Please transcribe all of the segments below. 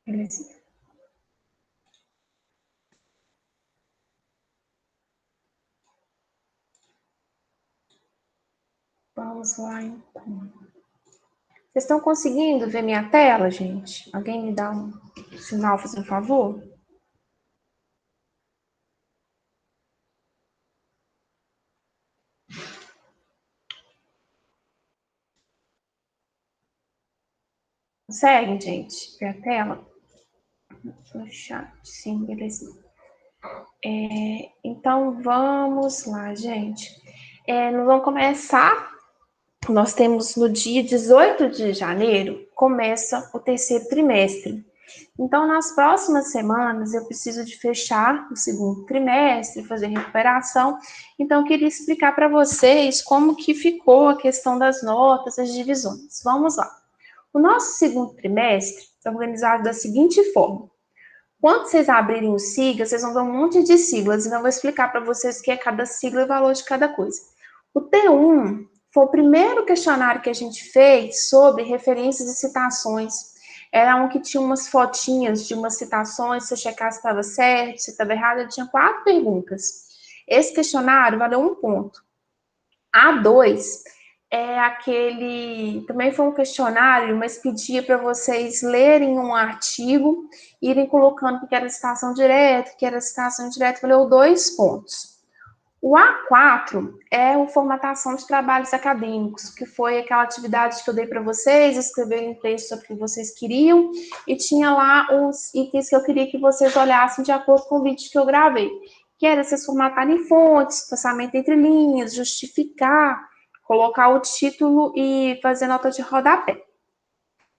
Beleza. Vamos lá, então. Vocês estão conseguindo ver minha tela, gente? Alguém me dá um sinal, fazendo um favor? Conseguem, gente? Ver a tela? No chat, sim, beleza. Então, vamos lá, gente. Nós vamos começar. Nós temos no dia 18 de janeiro, começa o terceiro trimestre. Então, nas próximas semanas, eu preciso de fechar o segundo trimestre, fazer recuperação. Então, eu queria explicar para vocês como que ficou a questão das notas, as divisões. Vamos lá. O nosso segundo trimestre é organizado da seguinte forma. Quando vocês abrirem o SIGA, vocês vão ver um monte de siglas, então eu vou explicar para vocês o que é cada sigla e o valor de cada coisa. O T1 foi o primeiro questionário que a gente fez sobre referências e citações. Era um que tinha umas fotinhas de umas citações, se você checar se estava certo, se estava errado, ele tinha 4 perguntas. Esse questionário valeu 1 ponto. A2 é aquele, também foi um questionário, mas pedia para vocês lerem um artigo, irem colocando que era citação direta, valeu 2 pontos. O A4 é a formatação de trabalhos acadêmicos, que foi aquela atividade que eu dei para vocês, escreverem um texto sobre o que vocês queriam, e tinha lá os itens que eu queria que vocês olhassem de acordo com o vídeo que eu gravei, que era vocês formatarem fontes, passamento entre linhas, justificar, colocar o título e fazer nota de rodapé.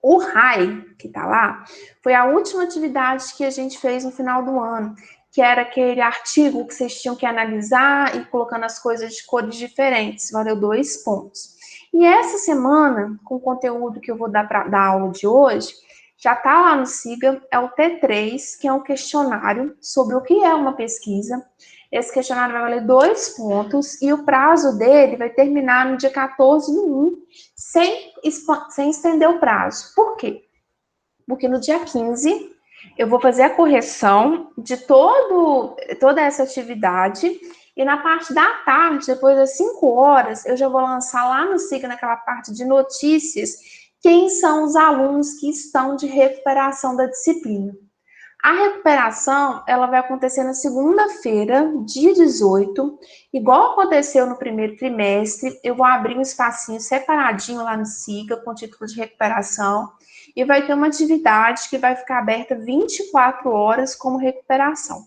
O RAI, que está lá, foi a última atividade que a gente fez no final do ano, que era aquele artigo que vocês tinham que analisar e colocando as coisas de cores diferentes, valeu 2 pontos. E essa semana, com o conteúdo que eu vou dar para dar aula de hoje, já está lá no SIGA, é o T3, que é um questionário sobre o que é uma pesquisa. Esse questionário vai valer 2 pontos e o prazo dele vai terminar no dia 14 do 1, sem estender o prazo. Por quê? Porque no dia 15 eu vou fazer a correção de toda essa atividade e na parte da tarde, depois das 5 horas, eu já vou lançar lá no SIGA, naquela parte de notícias, quem são os alunos que estão de recuperação da disciplina. A recuperação, ela vai acontecer na segunda-feira, dia 18, igual aconteceu no primeiro trimestre. Eu vou abrir um espacinho separadinho lá no SIGA, com título de recuperação, e vai ter uma atividade que vai ficar aberta 24 horas como recuperação.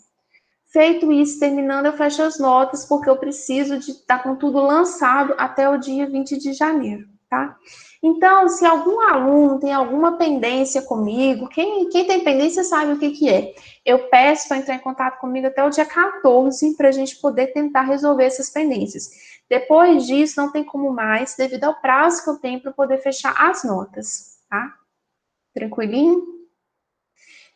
Feito isso, terminando, eu fecho as notas, porque eu preciso de estar com tudo lançado até o dia 20 de janeiro, tá? Então, se algum aluno tem alguma pendência comigo, quem tem pendência sabe o que é. Eu peço para entrar em contato comigo até o dia 14, para a gente poder tentar resolver essas pendências. Depois disso, não tem como mais, devido ao prazo que eu tenho para poder fechar as notas, tá? Tranquilinho?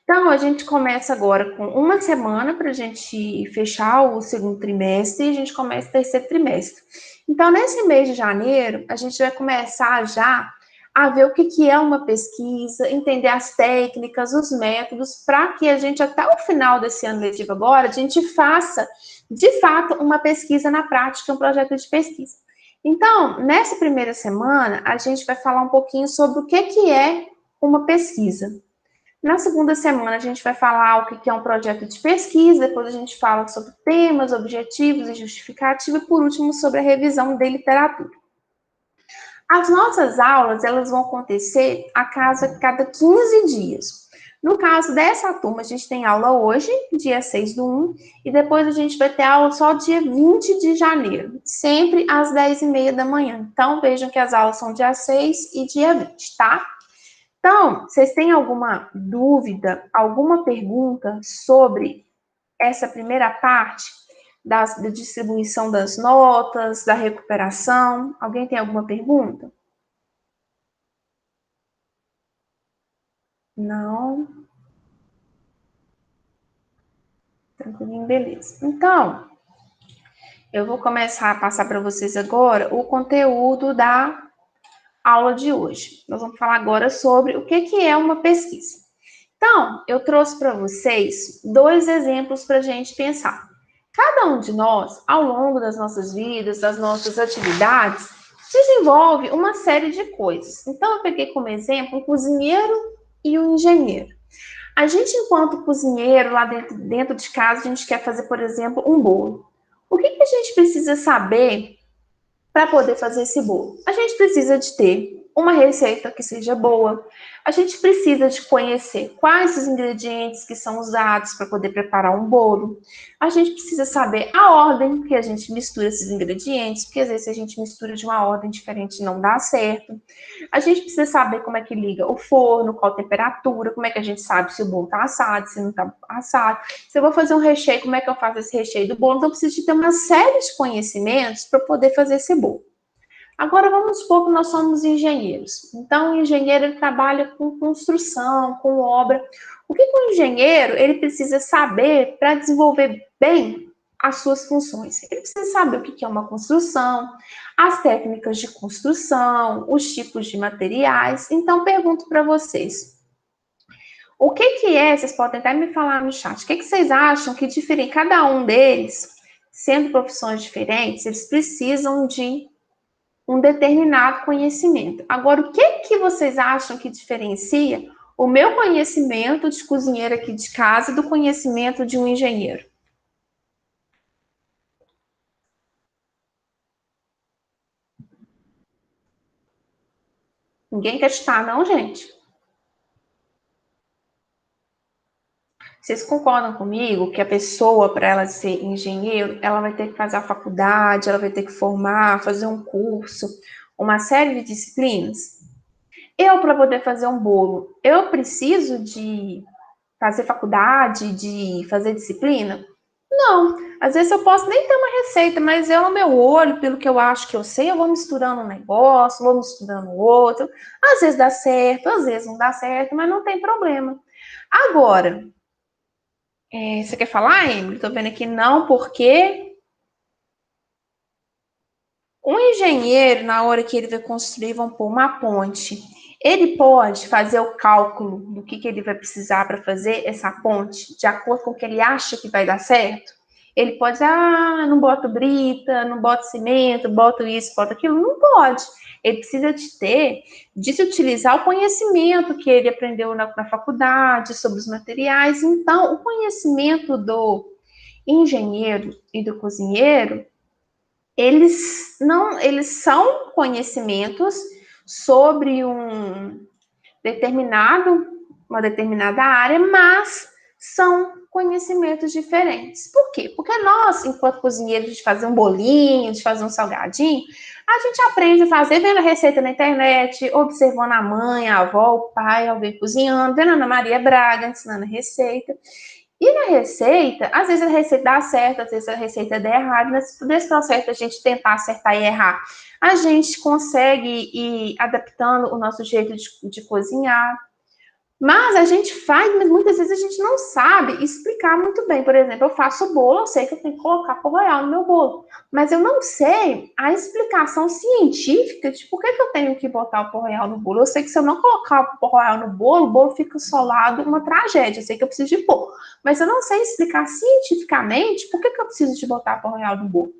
Então, a gente começa agora com uma semana para a gente fechar o segundo trimestre e a gente começa o terceiro trimestre. Então, nesse mês de janeiro, a gente vai começar já a ver o que é uma pesquisa, entender as técnicas, os métodos, para que a gente, até o final desse ano letivo agora, a gente faça, de fato, uma pesquisa na prática, um projeto de pesquisa. Então, nessa primeira semana, a gente vai falar um pouquinho sobre o que é uma pesquisa. Na segunda semana, a gente vai falar o que é um projeto de pesquisa, depois a gente fala sobre temas, objetivos e justificativa, e por último, sobre a revisão de literatura. As nossas aulas, elas vão acontecer a cada 15 dias. No caso dessa turma, a gente tem aula hoje, dia 6 do 1, e depois a gente vai ter aula só dia 20 de janeiro, sempre às 10h30 da manhã. Então, vejam que as aulas são dia 6 e dia 20, tá? Então, vocês têm alguma dúvida, alguma pergunta sobre essa primeira parte da distribuição das notas, da recuperação? Alguém tem alguma pergunta? Não? Tranquilinho, beleza. Então, eu vou começar a passar para vocês agora o conteúdo da aula de hoje. Nós vamos falar agora sobre o que é uma pesquisa. Então, eu trouxe para vocês 2 exemplos para a gente pensar. Cada um de nós, ao longo das nossas vidas, das nossas atividades, desenvolve uma série de coisas. Então, eu peguei como exemplo um cozinheiro e um engenheiro. A gente, enquanto cozinheiro, lá dentro de casa, a gente quer fazer, por exemplo, um bolo. O que a gente precisa saber para poder fazer esse bolo? A gente precisa de ter uma receita que seja boa. A gente precisa de conhecer quais os ingredientes que são usados para poder preparar um bolo. A gente precisa saber a ordem que a gente mistura esses ingredientes, porque às vezes se a gente mistura de uma ordem diferente não dá certo. A gente precisa saber como é que liga o forno, qual temperatura, como é que a gente sabe se o bolo está assado, se não está assado. Se eu vou fazer um recheio, como é que eu faço esse recheio do bolo? Então, eu preciso de ter uma série de conhecimentos para poder fazer esse bolo. Agora, vamos supor que nós somos engenheiros. Então, o engenheiro ele trabalha com construção, com obra. O que o engenheiro ele precisa saber para desenvolver bem as suas funções? Ele precisa saber o que é uma construção, as técnicas de construção, os tipos de materiais. Então, pergunto para vocês. O que é, vocês podem até me falar no chat, o que vocês acham que difere cada um deles, sendo profissões diferentes, eles precisam de um determinado conhecimento. Agora, o que vocês acham que diferencia o meu conhecimento de cozinheiro aqui de casa do conhecimento de um engenheiro? Ninguém quer chutar, não, gente? Vocês concordam comigo que a pessoa, para ela ser engenheiro, ela vai ter que fazer a faculdade, ela vai ter que formar, fazer um curso, uma série de disciplinas? Eu, para poder fazer um bolo, eu preciso de fazer faculdade, de fazer disciplina? Não. Às vezes eu posso nem ter uma receita, mas eu, no meu olho, pelo que eu acho que eu sei, eu vou misturando um negócio, vou misturando outro. Às vezes dá certo, às vezes não dá certo, mas não tem problema. Agora, você quer falar, Emily? Tô vendo aqui não, porque um engenheiro, na hora que ele vai construir, vamos pôr uma ponte, ele pode fazer o cálculo do que ele vai precisar para fazer essa ponte, de acordo com o que ele acha que vai dar certo? Ele pode, não boto brita, não boto cimento, boto isso, boto aquilo. Não pode. Ele precisa de se utilizar o conhecimento que ele aprendeu na faculdade, sobre os materiais. Então, o conhecimento do engenheiro e do cozinheiro, eles são conhecimentos sobre determinado, uma determinada área, mas são conhecimentos diferentes. Por quê? Porque nós, enquanto cozinheiros, de fazer um bolinho, de fazer um salgadinho, a gente aprende a fazer vendo a receita na internet, observando a mãe, a avó, o pai, alguém cozinhando, vendo a Ana Maria Braga ensinando a receita. E na receita, às vezes a receita dá certo, às vezes a receita dá errado, mas nesse processo a gente tentar acertar e errar, a gente consegue ir adaptando o nosso jeito de cozinhar. Mas a gente faz, mas muitas vezes a gente não sabe explicar muito bem. Por exemplo, eu faço bolo, eu sei que eu tenho que colocar pão royal no meu bolo, mas eu não sei a explicação científica de por que eu tenho que botar o pão royal no bolo. Eu sei que se eu não colocar o pão royal no bolo, o bolo fica solado, uma tragédia. Eu sei que eu preciso de pôr, mas eu não sei explicar cientificamente por que eu preciso de botar pão royal no bolo.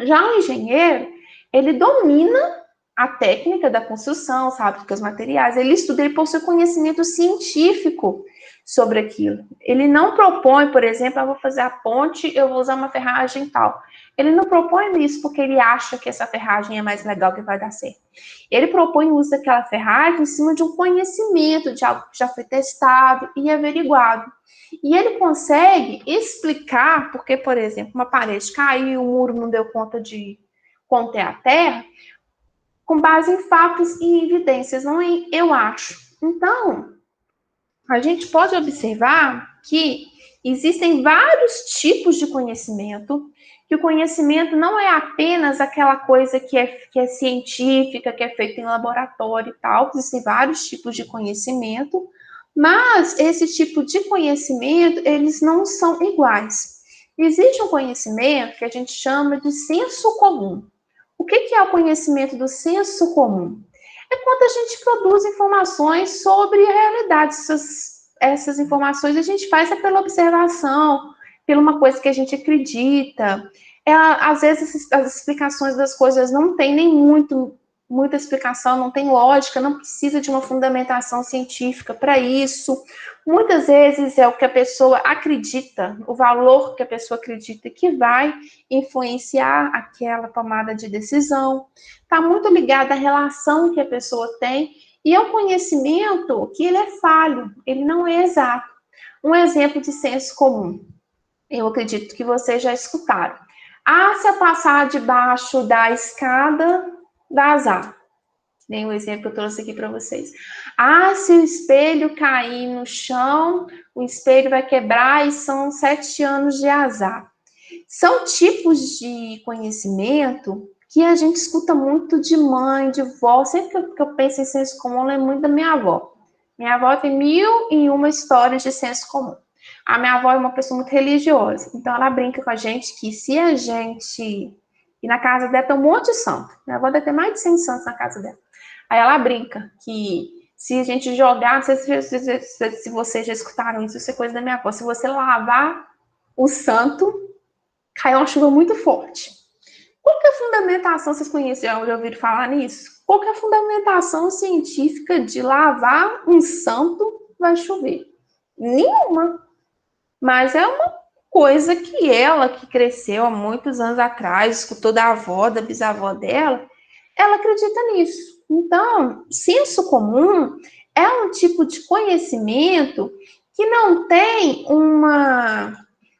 Já o engenheiro, ele domina a técnica da construção, sabe, que os materiais, ele estuda, ele possui conhecimento científico sobre aquilo. Ele não propõe, por exemplo, eu vou fazer a ponte, eu vou usar uma ferragem tal. Ele não propõe isso porque ele acha que essa ferragem é mais legal, que vai dar certo. Ele propõe o uso daquela ferragem em cima de um conhecimento, de algo que já foi testado e averiguado. E ele consegue explicar porque, por exemplo, uma parede caiu, o muro não deu conta de conter a terra, com base em fatos e evidências, não em eu acho. Então, a gente pode observar que existem vários tipos de conhecimento, que o conhecimento não é apenas aquela coisa que é científica, que é feita em laboratório e tal, existem vários tipos de conhecimento, mas esse tipo de conhecimento, eles não são iguais. Existe um conhecimento que a gente chama de senso comum. O que é o conhecimento do senso comum? É quando a gente produz informações sobre a realidade, essas informações a gente faz pela observação, pela uma coisa que a gente acredita. Às vezes as explicações das coisas não tem nem muita explicação, não tem lógica, não precisa de uma fundamentação científica para isso. Muitas vezes é o que a pessoa acredita, o valor que a pessoa acredita que vai influenciar aquela tomada de decisão. Está muito ligado à relação que a pessoa tem e é um conhecimento que ele é falho, ele não é exato. Um exemplo de senso comum, eu acredito que vocês já escutaram. Ah, se eu passar debaixo da escada, dá azar. Nem o exemplo que eu trouxe aqui para vocês. Ah, se o espelho cair no chão, o espelho vai quebrar e são 7 anos de azar. São tipos de conhecimento que a gente escuta muito de mãe, de vó. Sempre que eu penso em senso comum, eu lembro muito da minha avó. Minha avó tem 1001 histórias de senso comum. A minha avó é uma pessoa muito religiosa, então ela brinca com a gente que se a gente... E na casa dela tem um monte de santo. Minha avó deve ter mais de 100 santos na casa dela. Aí ela brinca que se a gente jogar, não sei se vocês já escutaram isso, isso é coisa da minha avó, se você lavar o santo, cai uma chuva muito forte. Qual que é a fundamentação, vocês conhecem, já ouviram falar nisso? Qual que é a fundamentação científica de lavar um santo vai chover? Nenhuma. Mas é uma coisa que ela, que cresceu há muitos anos atrás, escutou da avó, da bisavó dela, ela acredita nisso. Então, senso comum é um tipo de conhecimento que não tem uma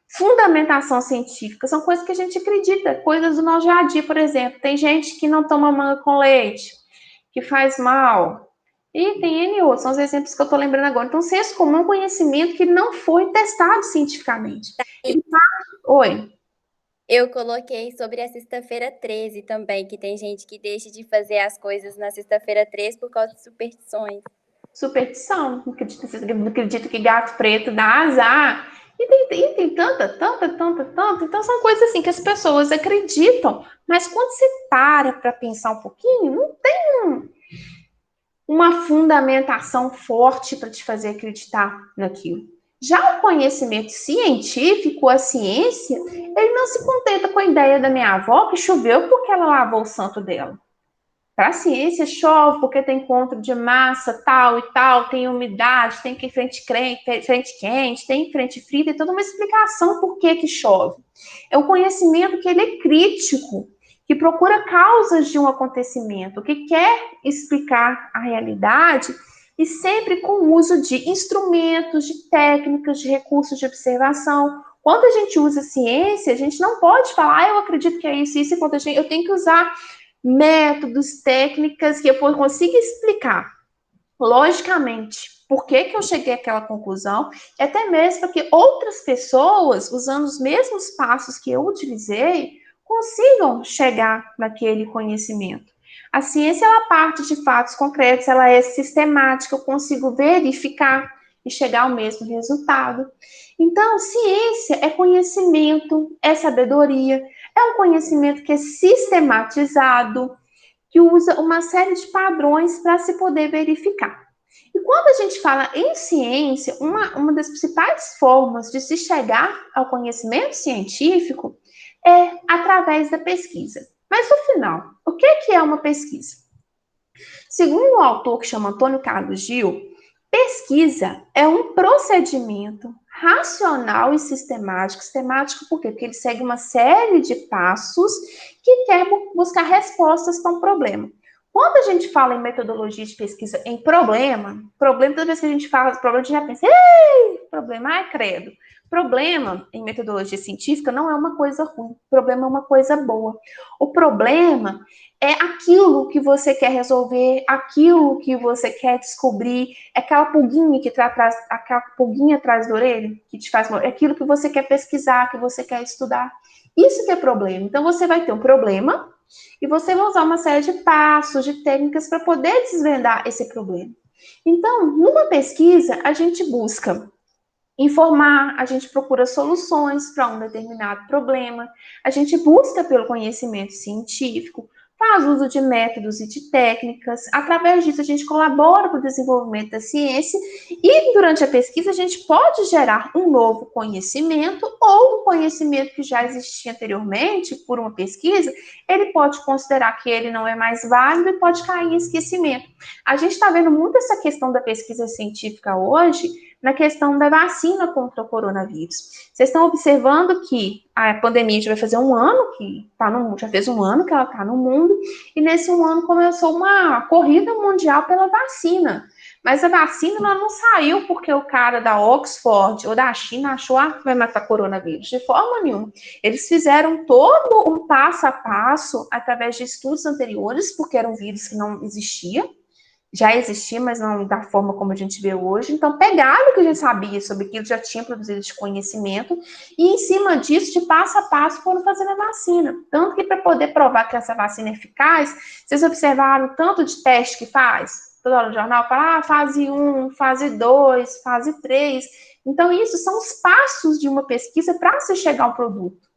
fundamentação científica, são coisas que a gente acredita, coisas do nosso dia a dia, por exemplo. Tem gente que não toma manga com leite, que faz mal. E tem N outros, são os exemplos que eu estou lembrando agora. Então, senso comum é um conhecimento que não foi testado cientificamente. Oi. Eu coloquei sobre a sexta-feira 13 também, que tem gente que deixa de fazer as coisas na sexta-feira 13 por causa de superstições. Superstição, acredito que gato preto dá azar. E tem tanta. Então são coisas assim que as pessoas acreditam, mas quando você para pensar um pouquinho, não tem uma fundamentação forte para te fazer acreditar naquilo. Já o conhecimento científico, a ciência, ele não se contenta com a ideia da minha avó que choveu porque ela lavou o santo dela. Para a ciência, chove porque tem encontro de massa, tal e tal, tem umidade, tem que frente quente, tem frente fria, tem toda uma explicação por que chove. É um conhecimento que ele é crítico, que procura causas de um acontecimento, que quer explicar a realidade e sempre com o uso de instrumentos, de técnicas, de recursos de observação. Quando a gente usa ciência, a gente não pode falar, eu acredito que é isso, eu tenho que usar métodos, técnicas que eu consiga explicar logicamente por que eu cheguei àquela conclusão, e até mesmo para que outras pessoas, usando os mesmos passos que eu utilizei, consigam chegar naquele conhecimento. A ciência, ela parte de fatos concretos, ela é sistemática, eu consigo verificar e chegar ao mesmo resultado. Então, ciência é conhecimento, é sabedoria, é um conhecimento que é sistematizado, que usa uma série de padrões para se poder verificar. E quando a gente fala em ciência, uma das principais formas de se chegar ao conhecimento científico é através da pesquisa. Mas no final, o que é uma pesquisa? Segundo um autor que chama Antônio Carlos Gil, pesquisa é um procedimento racional e sistemático. Sistemático por quê? Porque ele segue uma série de passos que quer buscar respostas para um problema. Quando a gente fala em metodologia de pesquisa em problema, toda vez que a gente fala de problema, a gente já pensa, ei, problema, ai, credo. Problema, em metodologia científica, não é uma coisa ruim. Problema é uma coisa boa. O problema é aquilo que você quer resolver, aquilo que você quer descobrir, aquela pulguinha que traz, aquela pulguinha atrás da orelha que te faz mal, é aquilo que você quer pesquisar, que você quer estudar. Isso que é problema. Então você vai ter um problema e você vai usar uma série de passos, de técnicas para poder desvendar esse problema. Então, numa pesquisa, a gente busca informar, a gente procura soluções para um determinado problema, a gente busca pelo conhecimento científico, faz uso de métodos e de técnicas. Através disso, a gente colabora para o desenvolvimento da ciência e, durante a pesquisa, a gente pode gerar um novo conhecimento ou um conhecimento que já existia anteriormente por uma pesquisa, ele pode considerar que ele não é mais válido e pode cair em esquecimento. A gente está vendo muito essa questão da pesquisa científica hoje na questão da vacina contra o coronavírus. Vocês estão observando que a pandemia já vai fazer um ano que está no mundo, já fez um ano que ela está no mundo, e nesse um ano começou uma corrida mundial pela vacina. Mas a vacina ela não saiu porque o cara da Oxford ou da China achou que vai matar coronavírus. De forma nenhuma. Eles fizeram todo um passo a passo através de estudos anteriores, porque era um vírus que não existia. Já existia, mas não da forma como a gente vê hoje. Então, pegaram o que a gente sabia sobre aquilo, já tinha produzido de conhecimento, e em cima disso, de passo a passo, foram fazendo a vacina. Tanto que para poder provar que essa vacina é eficaz, vocês observaram o tanto de teste que faz? Toda hora no jornal fala, fase 1, fase 2, fase 3. Então, isso são os passos de uma pesquisa para se chegar ao produto.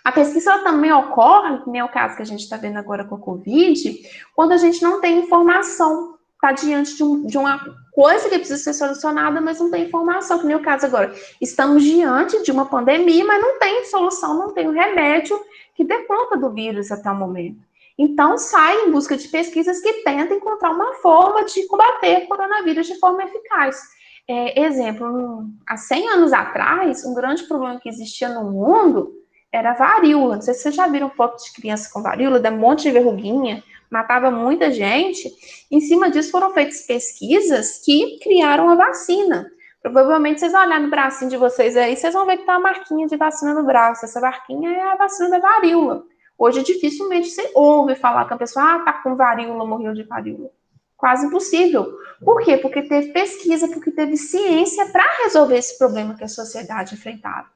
A pesquisa ela também ocorre, que nem o caso que a gente está vendo agora com a Covid, quando a gente não tem informação, está diante de uma coisa que precisa ser solucionada, mas não tem informação, que nem o caso agora. Estamos diante de uma pandemia, mas não tem solução, não tem um remédio que dê conta do vírus até o momento. Então, sai em busca de pesquisas que tentam encontrar uma forma de combater o coronavírus de forma eficaz. Exemplo, há 100 anos atrás, um grande problema que existia no mundo era a varíola. Não sei se vocês já viram fotos de crianças com varíola, dá um monte de verruguinha, matava muita gente. Em cima disso foram feitas pesquisas que criaram a vacina. Provavelmente vocês vão olhar no bracinho de vocês aí, vocês vão ver que tá uma marquinha de vacina no braço. Essa marquinha é a vacina da varíola. Hoje dificilmente você ouve falar que a pessoa tá com varíola, morreu de varíola. Quase impossível. Por quê? Porque teve pesquisa, porque teve ciência para resolver esse problema que a sociedade enfrentava.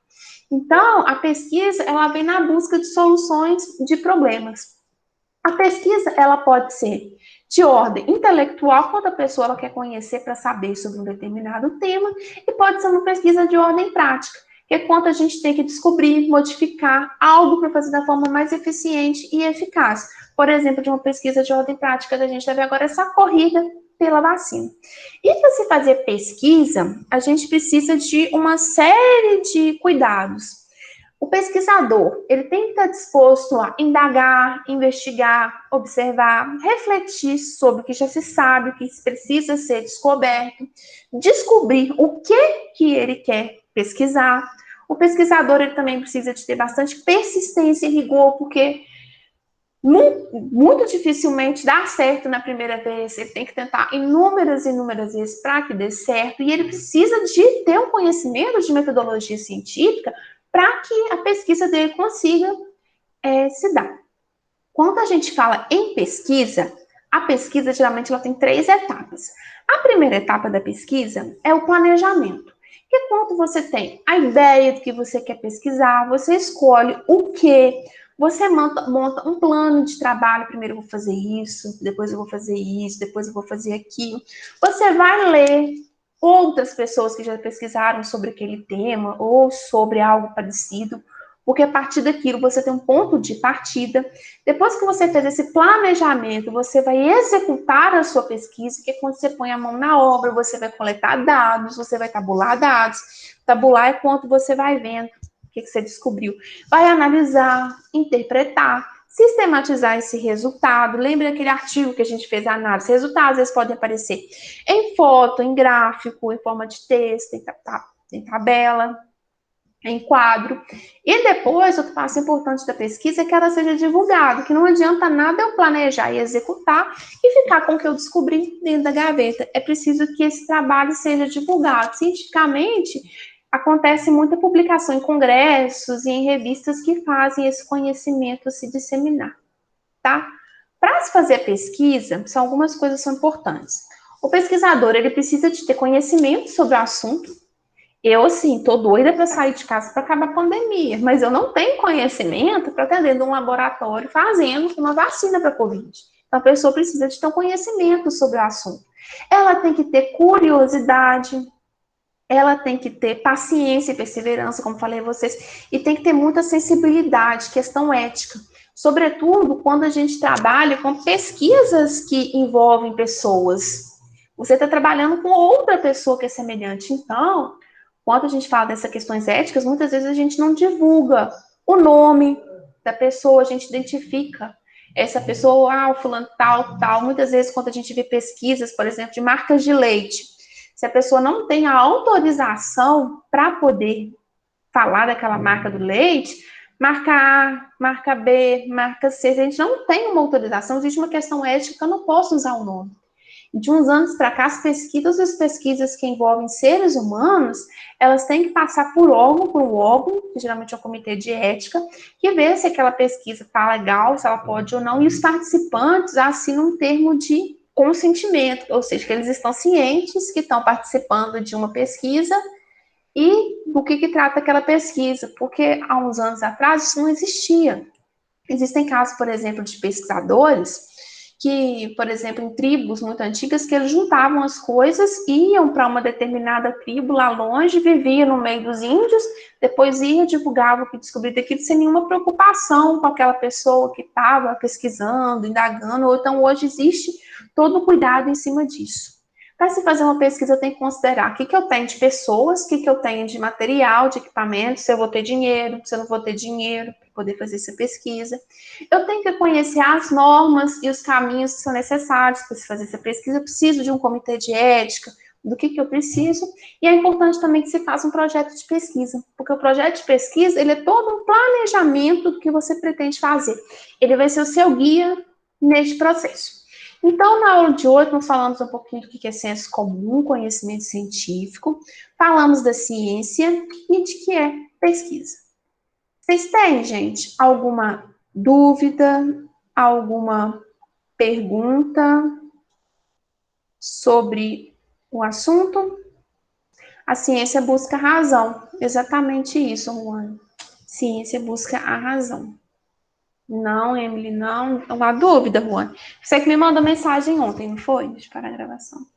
Então, a pesquisa, ela vem na busca de soluções de problemas. A pesquisa, ela pode ser de ordem intelectual, quando a pessoa ela quer conhecer para saber sobre um determinado tema, e pode ser uma pesquisa de ordem prática, que é quando a gente tem que descobrir, modificar algo para fazer da forma mais eficiente e eficaz. Por exemplo, de uma pesquisa de ordem prática, a gente vai ver agora essa corrida pela vacina. E para se fazer pesquisa, a gente precisa de uma série de cuidados. O pesquisador, ele tem que estar disposto a indagar, investigar, observar, refletir sobre o que já se sabe, o que precisa ser descoberto, descobrir o que ele quer pesquisar. O pesquisador, ele também precisa de ter bastante persistência e rigor, porque muito dificilmente dá certo na primeira vez, ele tem que tentar inúmeras vezes para que dê certo, e ele precisa de ter um conhecimento de metodologia científica para que a pesquisa dele consiga se dar. Quando a gente fala em pesquisa, a pesquisa geralmente ela tem 3 etapas. A primeira etapa da pesquisa é o planejamento, que é quando você tem a ideia do que você quer pesquisar, você escolhe o que. Você monta um plano de trabalho, primeiro eu vou fazer isso, depois eu vou fazer isso, depois eu vou fazer aquilo. Você vai ler outras pessoas que já pesquisaram sobre aquele tema ou sobre algo parecido, porque a partir daquilo você tem um ponto de partida. Depois que você fez esse planejamento, você vai executar a sua pesquisa, que é quando você põe a mão na obra, você vai coletar dados, você vai tabular dados. Tabular é quando você vai vendo o que você descobriu. Vai analisar, interpretar, sistematizar esse resultado. Lembra aquele artigo que a gente fez a análise? Resultados, eles podem aparecer em foto, em gráfico, em forma de texto, em tabela, em quadro. E depois, outro passo importante da pesquisa é que ela seja divulgada, que não adianta nada eu planejar e executar e ficar com o que eu descobri dentro da gaveta. É preciso que esse trabalho seja divulgado. Cientificamente, acontece muita publicação em congressos e em revistas que fazem esse conhecimento se disseminar, tá? Para se fazer pesquisa, são algumas coisas que são importantes. O pesquisador, ele precisa de ter conhecimento sobre o assunto. Eu, assim, tô doida para sair de casa para acabar a pandemia, mas eu não tenho conhecimento para atender num laboratório fazendo uma vacina para a Covid. Então, a pessoa precisa de ter um conhecimento sobre o assunto. Ela tem que ter curiosidade, ela tem que ter paciência e perseverança, como falei a vocês, e tem que ter muita sensibilidade, questão ética, sobretudo quando a gente trabalha com pesquisas que envolvem pessoas. Você está trabalhando com outra pessoa que é semelhante. Então, quando a gente fala dessas questões éticas, muitas vezes a gente não divulga o nome da pessoa, a gente identifica essa pessoa, o fulano tal, tal. Muitas vezes, quando a gente vê pesquisas, por exemplo, de marcas de leite, se a pessoa não tem a autorização para poder falar daquela marca do leite, marca A, marca B, marca C, se a gente não tem uma autorização, existe uma questão ética que eu não posso usar o nome. De uns anos para cá, as pesquisas que envolvem seres humanos, elas têm que passar por um órgão, que geralmente é o comitê de ética, que vê se aquela pesquisa está legal, se ela pode ou não, e os participantes assinam um termo de consentimento, ou seja, que eles estão cientes que estão participando de uma pesquisa e do que trata aquela pesquisa, porque há uns anos atrás isso não existia. Existem casos, por exemplo, de pesquisadores que, por exemplo, em tribos muito antigas, que eles juntavam as coisas, iam para uma determinada tribo lá longe, vivia no meio dos índios, depois ia, divulgava o que descobriu daquilo sem nenhuma preocupação com aquela pessoa que estava pesquisando, indagando, ou então hoje existe todo o cuidado em cima disso. Para se fazer uma pesquisa, eu tenho que considerar o que eu tenho de pessoas, o que eu tenho de material, de equipamento, se eu vou ter dinheiro, se eu não vou ter dinheiro para poder fazer essa pesquisa. Eu tenho que conhecer as normas e os caminhos que são necessários para se fazer essa pesquisa. Eu preciso de um comitê de ética, do que eu preciso. E é importante também que se faça um projeto de pesquisa, porque o projeto de pesquisa, ele é todo um planejamento do que você pretende fazer. Ele vai ser o seu guia neste processo. Então, na aula de hoje, nós falamos um pouquinho do que é senso comum, conhecimento científico, falamos da ciência e de que é pesquisa. Vocês têm, gente, alguma dúvida, alguma pergunta sobre o assunto? A ciência busca a razão. Exatamente isso, Juan. Ciência busca a razão. Não, Emily, não. Uma dúvida, Juan. Você que me mandou mensagem ontem, não foi? Deixa eu parar a gravação.